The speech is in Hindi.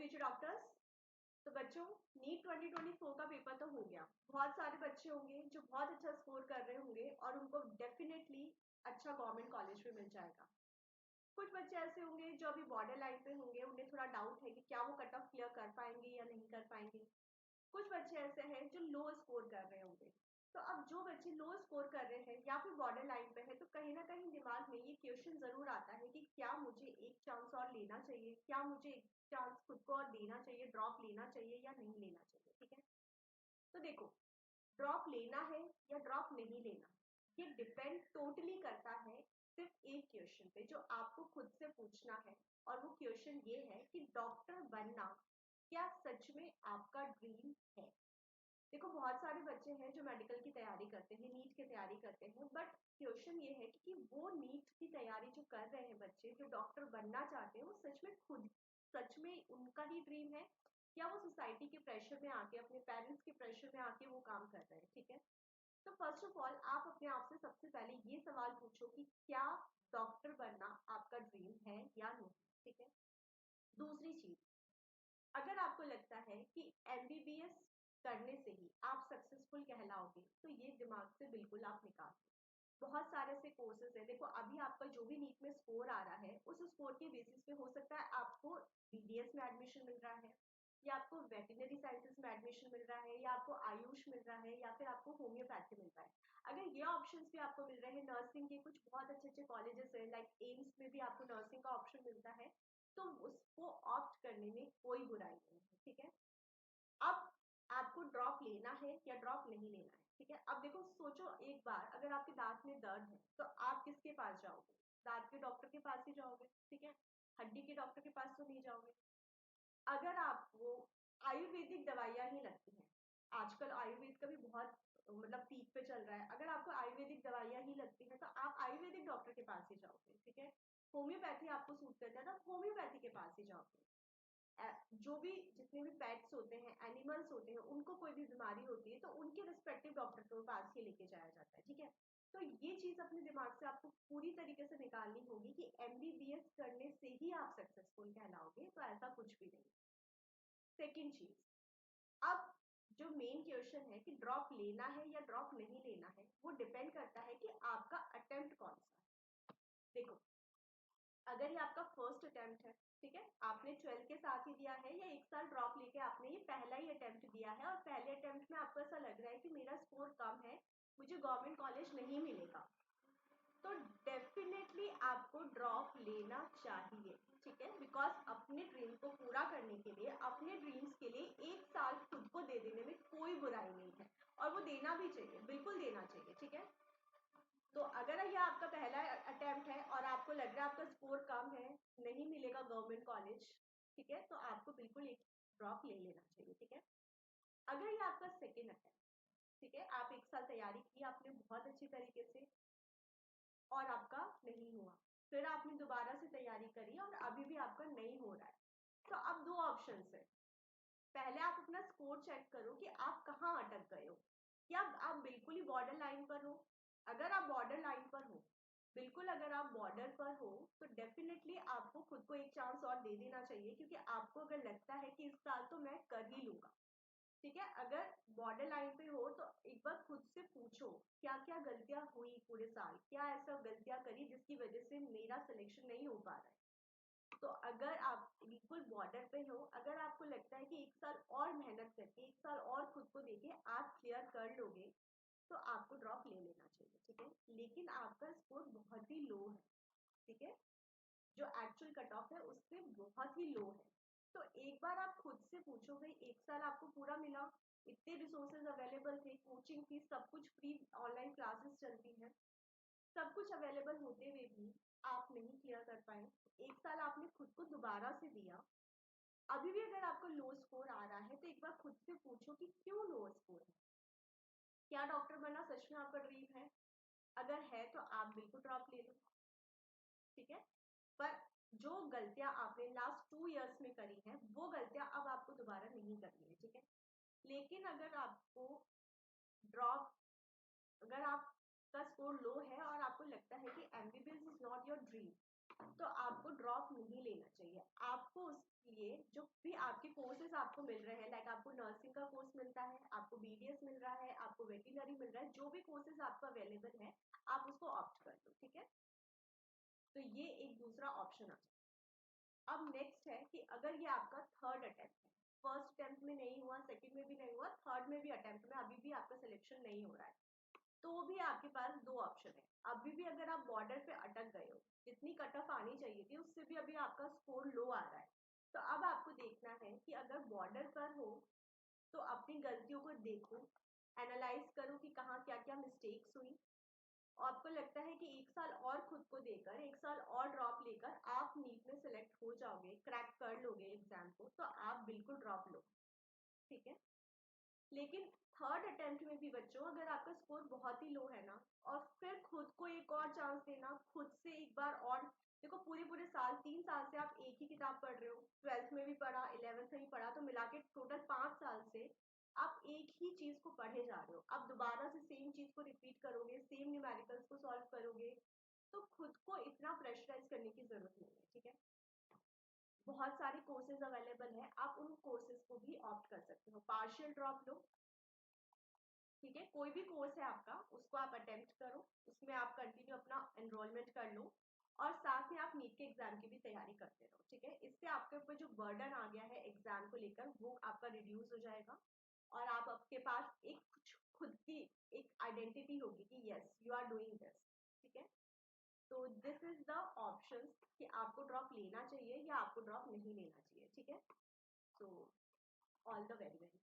Future doctors. तो बच्चों, नीट 2024 का पेपर तो हो गया। बहुत सारे बच्चे होंगे जो बहुत अच्छा स्कोर कर रहे होंगे और उनको डेफिनेटली अच्छा गवर्नमेंट कॉलेज में मिल जाएगा। कुछ बच्चे ऐसे होंगे जो अभी बॉर्डर लाइन पे होंगे, उन्हें थोड़ा डाउट है कि क्या वो कट ऑफ क्लियर कर पाएंगे या नहीं कर पाएंगे। कुछ बच्चे ऐसे हैं जो लो स्कोर कर रहे होंगे। तो अब जो बच्चे लो स्कोर कर रहे हैं या फिर बॉर्डर लाइन पे है, तो कहीं ना कहीं दिमाग में ये क्वेश्चन जरूर आता है कि क्या मुझे एक चांस और लेना चाहिए, क्या मुझे एक चांस खुद को और देना चाहिए, ड्रॉप लेना चाहिए या नहीं लेना चाहिए। ठीक है, तो देखो, ड्रॉप लेना है या ड्रॉप नहीं लेना, ये डिपेंड टोटली करता है सिर्फ एक क्वेश्चन पे जो आपको खुद से पूछना है। और वो क्वेश्चन ये है कि डॉक्टर बनना क्या सच में आपका ड्रीम है। देखो, बहुत सारे बच्चे हैं जो मेडिकल की तैयारी करते हैं, नीट की तैयारी करते हैं, बट क्वेश्चन ये है कि वो नीट की तैयारी जो कर रहे हैं बच्चे, जो डॉक्टर बनना चाहते हैं, वो सच में उनका ही ड्रीम है या वो सोसाइटी के प्रेशर में आके, अपने पेरेंट्स के प्रेशर में आके वो काम कर रहे हैं। ठीक है, तो फर्स्ट ऑफ ऑल आप अपने आप से सबसे पहले ये सवाल पूछो कि क्या डॉक्टर बनना आपका ड्रीम है या नहीं। ठीक है, दूसरी चीज, अगर आपको लगता है कि एमबीबीएस करने से ही आप सक्सेसफुल कहलाओगे, तो ये दिमाग से बिल्कुल आप निकाल दो। बहुत सारे ऐसे कोर्सेज है। देखो, अभी आपका जो भी नीट में स्कोर आ रहा है, उस स्कोर के बेसिस पे हो सकता है आपको बीडीएस में एडमिशन मिल रहा है, या आपको वेटरनरी साइंसेस में एडमिशन मिल रहा है, या आपको आयुष मिल रहा है, या फिर आपको होम्योपैथी मिल रहा है। अगर ये ऑप्शंस भी आपको मिल रहे हैं, नर्सिंग के कुछ बहुत अच्छे अच्छे कॉलेजेस है, लाइक एम्स में भी आपको नर्सिंग का ऑप्शन मिलता है, तो उसको ऑप्ट करने में कोई बुराई नहीं है। ठीक है, अब आपको ड्रॉप लेना है या ड्रॉप नहीं लेना है। ठीक है, अब देखो, सोचो एक बार, अगर आपके दांत में दर्द है तो आप किसके पास जाओगे? दांत के डॉक्टर के पास ही जाओगे। ठीक है, हड्डी के डॉक्टर के पास तो नहीं जाओगे। अगर आपको आयुर्वेदिक दवाइयां ही लगती हैं, आजकल आयुर्वेद का भी बहुत मतलब पीक पे चल रहा है, अगर आपको आयुर्वेदिक दवाइयां ही लगती हैं तो आप आयुर्वेदिक डॉक्टर के पास ही जाओगे। ठीक है, होम्योपैथी आपको सूट करता है तो आप होम्योपैथी के पास ही जाओगे। जो भी जितने भी पेट्स होते हैं, एनिमल्स होते हैं, उनको कोई भी बीमारी होती है तो उनके रिस्पेक्टिव डॉक्टर के पास ही लेके जाया जाता है। ठीक है, तो ये चीज अपने दिमाग से आपको पूरी तरीके से निकालनी होगी कि एमबीबीएस करने से ही आप सक्सेसफुल कहलाओगे, तो ऐसा कुछ भी नहीं। सेकेंड चीज, अब जो मेन क्वेश्चन है कि ड्रॉप लेना है या ड्रॉप नहीं लेना है, वो डिपेंड करता है कि आपका अटेम्प्ट कौन सा है। देखो, अगर ये आपका फर्स्ट अटेम्प्ट है, ठीक है, आपने 12th के साथ ही दिया है, या एक साल ड्रॉप लेके आपने ये पहला ही अटेम्प्ट दिया है और पहले अटेम्प्ट में आपको ऐसा लग रहा है कि मेरा स्कोर कम है, मुझे गवर्नमेंट कॉलेज नहीं मिलेगा, तो डेफिनेटली आपको ड्रॉप लेना चाहिए। ठीक है, बिकॉज अपने ड्रीम को पूरा करने के लिए, अपने ड्रीम्स के लिए एक साल खुद को दे देने में कोई बुराई नहीं है, और वो देना भी चाहिए, बिल्कुल देना चाहिए। ठीक है, तो अगर यह आपका पहला अटेम्प्ट है और आपको लग रहा है आपका स्कोर कम है, नहीं मिलेगा गवर्नमेंट कॉलेज, ठीक है, तो आपको बिल्कुल एक ड्रॉप ले लेना चाहिए। ठीक है, अगर ये आपका सेकेंड अटेम्प्ट, ठीक है, आप एक साल तैयारी की आपने बहुत अच्छी तरीके से और आपका नहीं हुआ, फिर आपने दोबारा से तैयारी करी और अभी भी आपका नहीं हो रहा है, तो अब दो ऑप्शन है। पहले आप अपना स्कोर चेक करो कि आप कहाँ अटक गए हो, क्या आप बिल्कुल ही बॉर्डर लाइन पर हो। अगर आप बॉर्डर लाइन पर हो, बिल्कुल अगर आप बॉर्डर पर हो, तो डेफिनेटली आपको खुद को एक चांस और दे देना चाहिए, क्योंकि आपको अगर लगता है कि इस साल तो मैं कर ही लूंगा। ठीक है, अगर बॉर्डर लाइन पे हो तो एक बार खुद से पूछो क्या क्या गलतियां हुई पूरे साल, क्या ऐसा गलतियां करी जिसकी वजह से मेरा सिलेक्शन नहीं हो पा रहा है। तो अगर आप बिल्कुल बॉर्डर पे हो, अगर आपको लगता है कि एक साल और मेहनत करके, एक साल और खुद को देके आप क्लियर कर लोगे, तो आपको ड्रॉप ले लेना चाहिए। ठीक है, लेकिन आपका स्कोर बहुत ही लो है। ठीक है, जो एक्चुअल कट ऑफ है उससे बहुत ही लो है। तो एक बार आप खुद से पूछो, भाई एक साल आपको पूरा मिला, इतने रिसोर्सेज अवेलेबल थे, कोचिंग फीस सब कुछ फ्री, ऑनलाइन क्लासेस चलती हैं, सब कुछ अवेलेबल होते हुए भी आप नहीं क्लियर कर पाए, एक साल आपने खुद को दोबारा से दिया, अभी भी अगर आपको लो स्कोर आ रहा है, तो एक बार खुद से पूछो कि क्यों लो स्कोर है। क्या डॉक्टर बनना सच में आपका ड्रीम है? अगर है तो आप बिल्कुल ड्रॉप ले लो। ठीक है, पर जो गलतियां आपने लास्ट 2 इयर्स में करी हैं, वो गलतियां अब आपको दोबारा नहीं करनी है। ठीक है, लेकिन अगर आपको ड्रॉप, अगर आपका स्कोर लो है और आपको लगता है कि MBBS is not your dream, तो आपको ड्रॉप नहीं लेना चाहिए। आपको लिए जो भी आपके कोर्सेज आपको मिल रहे हैं, लाइक आपको नर्सिंग का कोर्स मिलता है, आपको बीडीएस मिल रहा है, आपको वेटरनरी मिल रहा है, जो भी कोर्सेज आपको अवेलेबल है आप उसको ऑप्ट कर लो, ठीक है। तो ये एक दूसरा ऑप्शन आ जाए। अब नेक्स्ट है कि अगर ये आपका थर्ड अटेम्प्ट है, फर्स्ट अटेम्प्ट में नहीं हुआ, सेकंड में भी नहीं हुआ, थर्ड में भी अटेम्प्ट में अभी भी आपका सिलेक्शन नहीं हो रहा है, तो भी आपके पास दो ऑप्शन है। अभी भी अगर आप बॉर्डर पे अटक गए हो, जितनी कट ऑफ आनी चाहिए थी उससे भी अभी आपका स्कोर लो आ रहा है, तो अब आपको देखना है कि अगर बॉर्डर पर हो तो अपनी गलतियों को देखो, एनालाइज करो कि कहाँ क्या क्या मिस्टेक्स हुई। और आपको लगता है कि एक साल और खुद को देकर, एक साल और ड्रॉप लेकर आप नीट में सिलेक्ट हो जाओगे, क्रैक कर लोगे एग्जाम को, तो आप बिल्कुल ड्रॉप लो, ठीक है। लेकिन थर्ड अटेम्प्ट में भी बच्चों अगर आपका स्कोर बहुत ही लो है ना, और फिर खुद को एक और चांस देना, खुद से एक बार और, देखो पूरे पूरे साल 3 साल से आप एक ही किताब पढ़ रहे हो, ट्वेल्थ में भी पढ़ा, इलेवेंथ में भी पढ़ा, तो मिला के टोटल 5 साल से आप एक ही चीज को पढ़े जा रहे हो। आप दोबारा से सेम चीज को रिपीट करोगे, सेम न्यूमेरिकल्स को सॉल्व करोगे, तो खुद को इतना प्रेशराइज करने की जरूरत नहीं है, ठीक है। बहुत सारे कोर्सेज अवेलेबल है, आप उन कोर्सेज को भी ऑप्ट कर सकते हो। पार्शियल ड्रॉप लो, ठीक है, कोई भी कोर्स है आपका उसको आप अटेम्प्ट करो, उसमें आप कंटिन्यू अपना एनरोलमेंट कर लो, और साथ में आप नीट के एग्जाम की भी तैयारी करते रहो, ठीक है। इससे आपके ऊपर जो बर्डन आ गया है एग्जाम को लेकर वो आपका रिड्यूस हो जाएगा, और आप आपके पास एक कुछ खुद की एक आइडेंटिटी होगी कि yes you are doing this, ठीक है। तो दिस इज द ऑप्शंस कि आपको ड्रॉप लेना चाहिए या आपको ड्रॉप नहीं लेना चाहिए, ठीक है। So all the very very